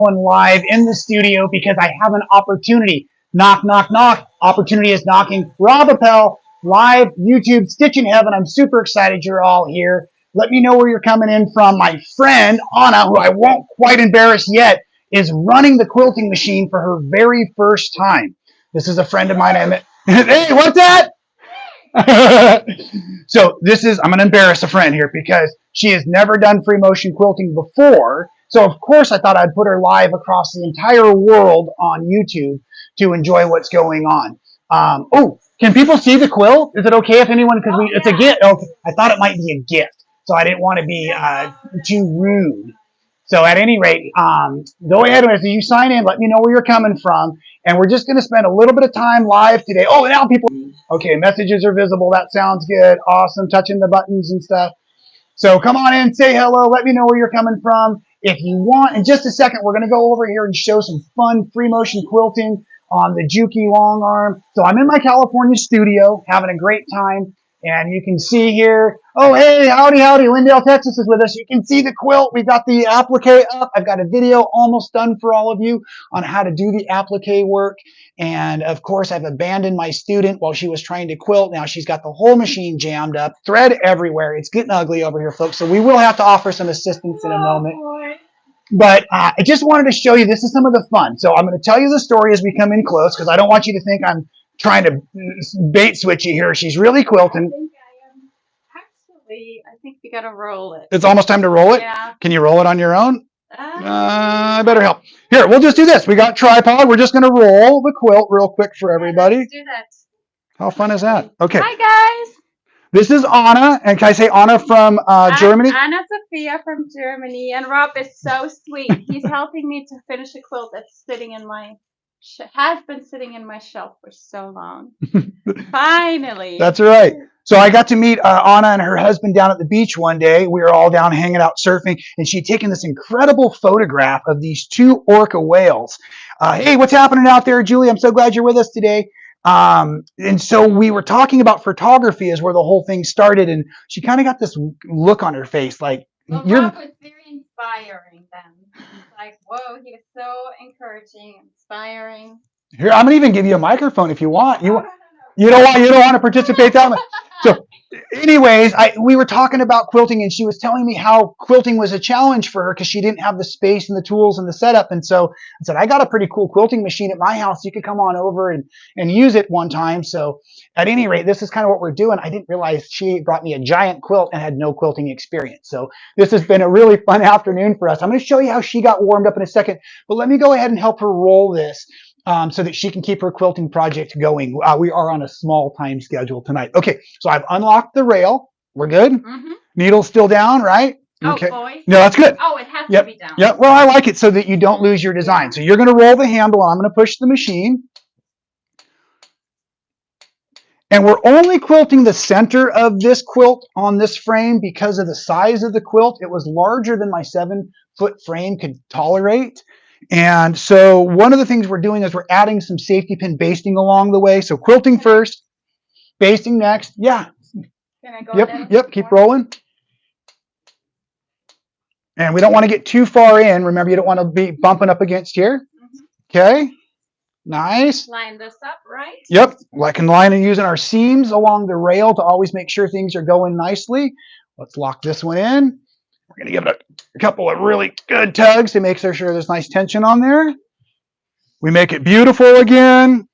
live in the studio because I have an opportunity. Knock, knock, knock. Opportunity is knocking. Rob Appel, live YouTube Stitch in Heaven. I'm super excited you're all here. Let me know where you're coming in from. My friend Anna, who I won't quite embarrass yet, is running the quilting machine for her very first time. This is a friend of mine I met. Hey, what's that? So I'm going to embarrass a friend here because she has never done free motion quilting before. So of course I thought I'd put her live across the entire world on YouTube to enjoy what's going on. Oh, can people see the quilt? Is it okay if anyone, because it's a gift. Okay. I thought it might be a gift, so I didn't want to be too rude. So at any rate, go ahead and as you sign in, let me know where you're coming from. And we're just going to spend a little bit of time live today. Oh, now people, okay, messages are visible. That sounds good. Awesome. Touching the buttons and stuff. So come on in, say hello. Let me know where you're coming from. If you want, in just a second, we're going to go over here and show some fun free motion quilting on the Juki long arm. So I'm in my California studio having a great time. And you can see here, oh, hey, howdy, howdy. Lindale, Texas is with us. You can see the quilt. We've got the applique up. I've got a video almost done for all of you on how to do the applique work. And of course, I've abandoned my student while she was trying to quilt. Now she's got the whole machine jammed up, thread everywhere. It's getting ugly over here, folks. So we will have to offer some assistance in a moment. But I just wanted to show you, this is some of the fun. So I'm going to tell you the story as we come in close because I don't want you to think I'm trying to bait switch you here. She's really quilting. I think we gotta roll it. It's almost time to roll it? Yeah. Can you roll it on your own? I better help. Here, we'll just do this. We got tripod. We're just going to roll the quilt real quick for everybody. Let's do that. How fun is that? Okay. Hi, guys. This is Anna. And can I say Anna from Germany? Anna Sophia from Germany. And Rob is so sweet. He's helping me to finish a quilt that's sitting in my has been sitting in my shelf for so long. Finally. That's right. So I got to meet Anna and her husband down at the beach one day. We were all down hanging out surfing, and she'd taken this incredible photograph of these two orca whales. Hey, what's happening out there, Julie? I'm so glad you're with us today. And so we were talking about photography is where the whole thing started, and she kind of got this look on her face like, Rob was very inspiring then. Like, whoa, he was so encouraging, inspiring. Here, I'm gonna even give you a microphone if you want. You don't want to participate that much. So anyways, we were talking about quilting, and she was telling me how quilting was a challenge for her because she didn't have the space and the tools and the setup. And so I said, I got a pretty cool quilting machine at my house. You could come on over and use it one time. So at any rate, this is kind of what we're doing. I didn't realize she brought me a giant quilt and had no quilting experience. So this has been a really fun afternoon for us. I'm going to show you how she got warmed up in a second, but let me go ahead and help her roll this. So that she can keep her quilting project going. We are on a small time schedule tonight. Okay, so I've unlocked the rail. We're good? Mm-hmm. Needle's still down, right? Okay. Oh, boy. No, that's good. Oh, it has to be down. Yep. Well, I like it so that you don't lose your design. So you're going to roll the handle, and I'm going to push the machine. And we're only quilting the center of this quilt on this frame because of the size of the quilt. It was larger than my 7-foot frame could tolerate. And so one of the things we're doing is we're adding some safety pin basting along the way. So quilting first, basting next. Yeah. Can I go Yep. Keep rolling. And we don't want to get too far in. Remember, you don't want to be bumping up against here. Okay. Nice. Line this up, right? Yep. Like in line and using our seams along the rail to always make sure things are going nicely. Let's lock this one in. We're going to give it a couple of really good tugs to make sure there's nice tension on there. We make it beautiful again.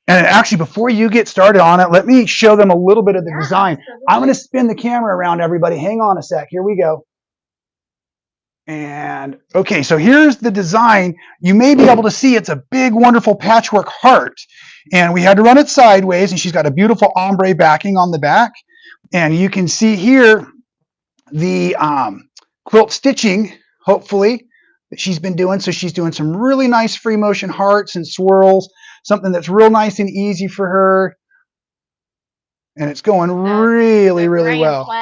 And actually, before you get started on it, let me show them a little bit of the design. I'm going to spin the camera around, everybody. Hang on a sec. Here we go. And okay, so here's the design. You may be able to see it's a big, wonderful patchwork heart. And we had to run it sideways, and she's got a beautiful ombre backing on the back. And you can see here the quilt stitching, hopefully, that she's been doing. So she's doing some really nice free motion hearts and swirls, something that's real nice and easy for her. And it's going really, really well.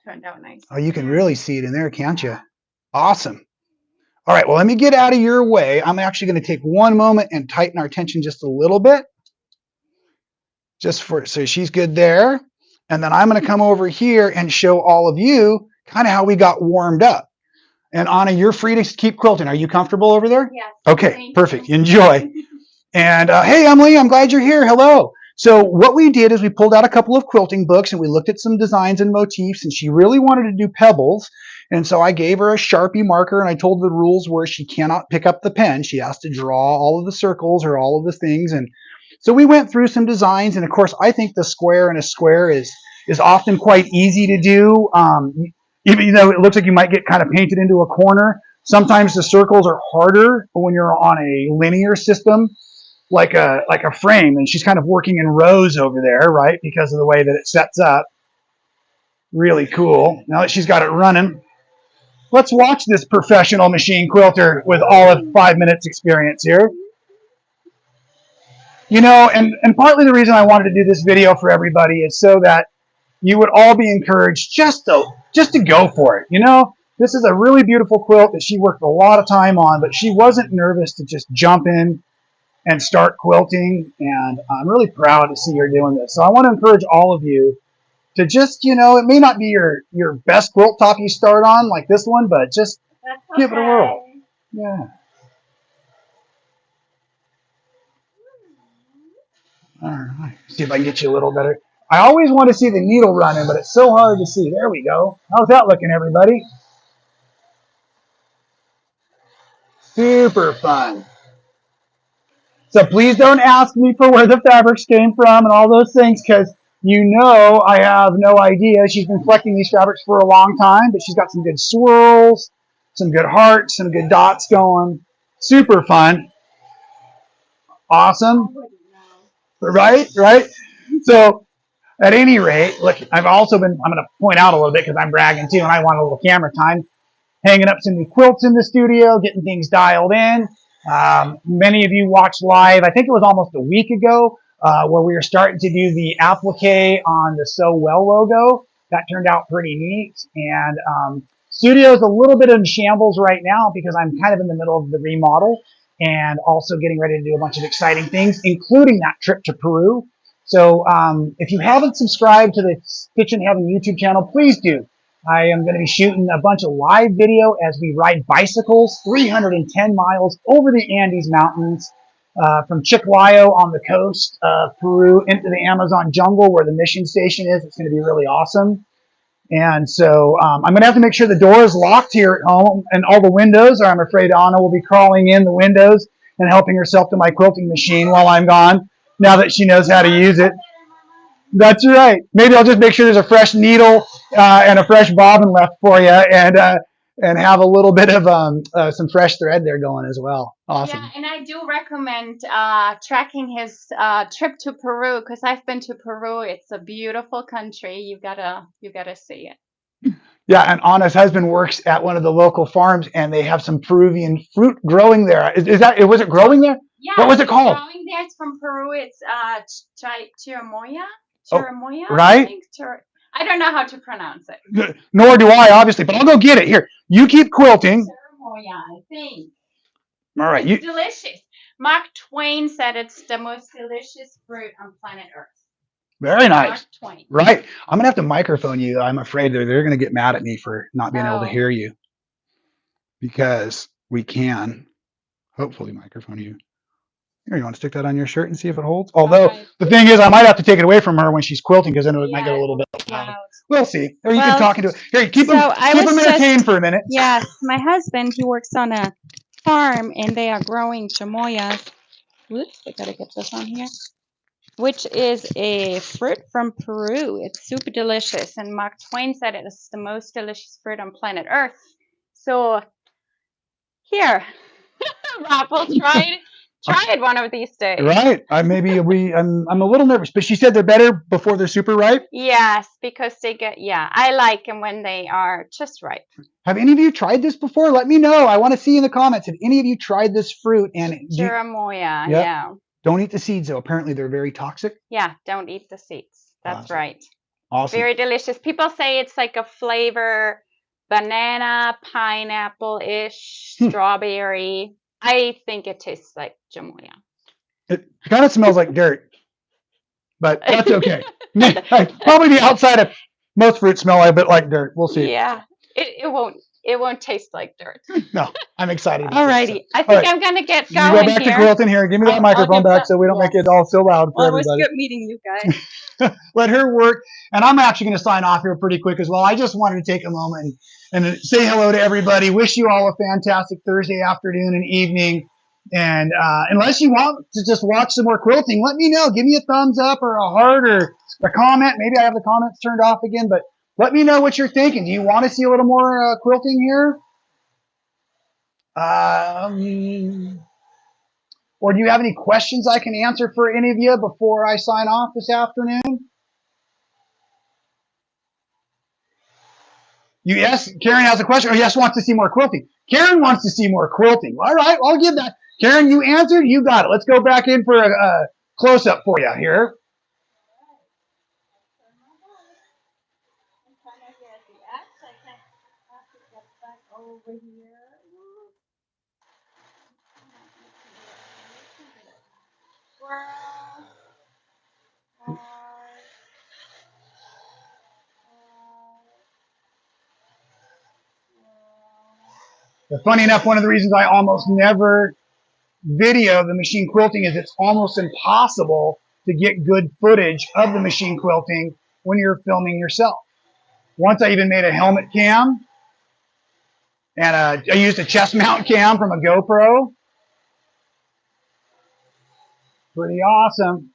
Turned out nice. Oh, you can really see it in there, can't you? Awesome. All right, well, let me get out of your way. I'm actually going to take one moment and tighten our tension just a little bit. So she's good there. And then I'm going to come over here and show all of you kind of how we got warmed up. And Anna, you're free to keep quilting. Are you comfortable over there? Yes. Okay, Thank perfect. you. Enjoy. And hey, Emily, I'm glad you're here. Hello. So what we did is we pulled out a couple of quilting books and we looked at some designs and motifs, and she really wanted to do pebbles. And so I gave her a Sharpie marker, and I told her the rules were she cannot pick up the pen. She has to draw all of the circles or all of the things. And so we went through some designs, and of course, I think the square in a square is often quite easy to do. Even though it looks like you might get kind of painted into a corner, sometimes the circles are harder when you're on a linear system, like a frame. And she's kind of working in rows over there, right? Because of the way that it sets up. Really cool. Now that she's got it running, let's watch this professional machine quilter with all of 5 minutes experience here. You know, and partly the reason I wanted to do this video for everybody is so that you would all be encouraged just to go for it. You know, this is a really beautiful quilt that she worked a lot of time on, but she wasn't nervous to just jump in and start quilting, and I'm really proud to see her doing this. So I want to encourage all of you to just, you know, it may not be your best quilt top you start on like this one, but just give it a whirl. Yeah. All right. See if I can get you a little better. I always want to see the needle running, but it's so hard to see. There we go. How's that looking, everybody? Super fun. So please don't ask me for where the fabrics came from and all those things, because you know I have no idea. She's been collecting these fabrics for a long time, but she's got some good swirls, some good hearts, some good dots going. Super fun. Awesome. Right? So at any rate, look, I'm going to point out a little bit because I'm bragging too, and I want a little camera time. Hanging up some new quilts in the studio, getting things dialed in. Many of you watched live, I think it was almost a week ago, where we were starting to do the applique on the Sew Well logo. That turned out pretty neat. And studio's a little bit in shambles right now because I'm kind of in the middle of the remodel and also getting ready to do a bunch of exciting things, including that trip to Peru. So if you haven't subscribed to the Stitchin' Heaven YouTube channel, please do. I am going to be shooting a bunch of live video as we ride bicycles 310 miles over the Andes Mountains from Chiclayo on the coast of Peru into the Amazon jungle where the mission station is. It's going to be really awesome. And so I'm going to have to make sure the door is locked here at home and all the windows, or I'm afraid Anna will be crawling in the windows and helping herself to my quilting machine while I'm gone, now that she knows how to use it. That's right. Maybe I'll just make sure there's a fresh needle and a fresh bobbin left for you, and have a little bit of some fresh thread there going as well. Awesome. Yeah, and I do recommend tracking his trip to Peru, because I've been to Peru. It's a beautiful country. You gotta see it. Yeah, and Anna's husband works at one of the local farms, and they have some Peruvian fruit growing there. Was it growing there? Yeah. What was it called? Growing there. It's from Peru. It's chirimoya. Oh, Chirimoya. right. I don't know how to pronounce it. Nor do I, obviously, but I'll go get it. Here, you keep quilting. Chirimoya, I think. All right. It's delicious. Mark Twain said it's the most delicious fruit on planet Earth. Very nice. Mark Twain. Right. I'm gonna have to microphone you. I'm afraid they're gonna get mad at me for not being able to hear you, because we can hopefully microphone you. Here, you want to stick that on your shirt and see if it holds? Although the thing is, I might have to take it away from her when she's quilting, because then it might get a little bit loud. We'll see. Or you can talk into it. Here, keep them entertained for a minute. Yes, my husband, he works on a farm, and they are growing chamoyas. Whoops, I gotta get this on here. Which is a fruit from Peru. It's super delicious, and Mark Twain said it is the most delicious fruit on planet Earth. So here, Rob, we'll try it one of these days. Right. I'm a little nervous, but she said they're better before they're super ripe. Yes, because I like them when they are just ripe. Have any of you tried this before? Let me know. I want to see in the comments if any of you tried this fruit. And Chirimoya, yeah. Don't eat the seeds, though. Apparently, they're very toxic. Yeah, don't eat the seeds. That's right. Awesome. Very delicious. People say it's like a flavor, banana, pineapple-ish, strawberry. I think it tastes like chamoya. It kind of smells like dirt, but that's okay. Probably the outside of most fruits smell a bit like dirt. We'll see. Yeah, it won't it won't taste like dirt. No, I'm excited. Alrighty, I think right. I'm gonna get You going go back here. to quilting here. Give me that I'll microphone give back that- so we don't make yes. it all so loud for Well, it was everybody. good meeting you guys. Let her work. And I'm actually going to sign off here pretty quick as well. I just wanted to take a moment and say hello to everybody. Wish you all a fantastic Thursday afternoon and evening. And unless you want to just watch some more quilting, let me know. Give me a thumbs up or a heart or a comment. Maybe I have the comments turned off again, but let me know what you're thinking. Do you want to see a little more quilting here? Or do you have any questions I can answer for any of you before I sign off this afternoon? Yes, Karen has a question, or yes, wants to see more quilting. Karen wants to see more quilting. All right, I'll give that. Karen, you answered. You got it. Let's go back in for a close-up for you here. But funny enough, one of the reasons I almost never video the machine quilting is it's almost impossible to get good footage of the machine quilting when you're filming yourself. Once I even made a helmet cam, and I used a chest mount cam from a GoPro. Pretty awesome.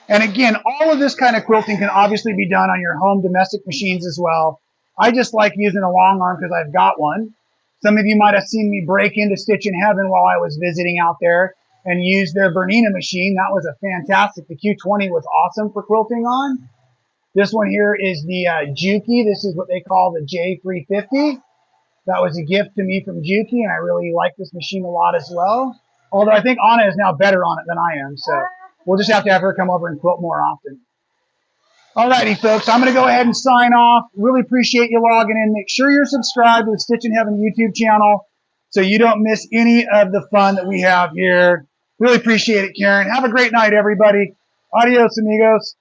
And again, all of this kind of quilting can obviously be done on your home domestic machines as well. I just like using a long arm because I've got one. Some of you might have seen me break into Stitch in Heaven while I was visiting out there and use their Bernina machine. That was a fantastic. The Q20 was awesome for quilting on. This one here is the Juki. This is what they call the J350. That was a gift to me from Juki, and I really like this machine a lot as well. Although I think Anna is now better on it than I am, so we'll just have to have her come over and quilt more often. Alrighty, folks, I'm going to go ahead and sign off. Really appreciate you logging in. Make sure you're subscribed to the Stitch in Heaven YouTube channel so you don't miss any of the fun that we have here. Really appreciate it, Karen. Have a great night, everybody. Adios, amigos.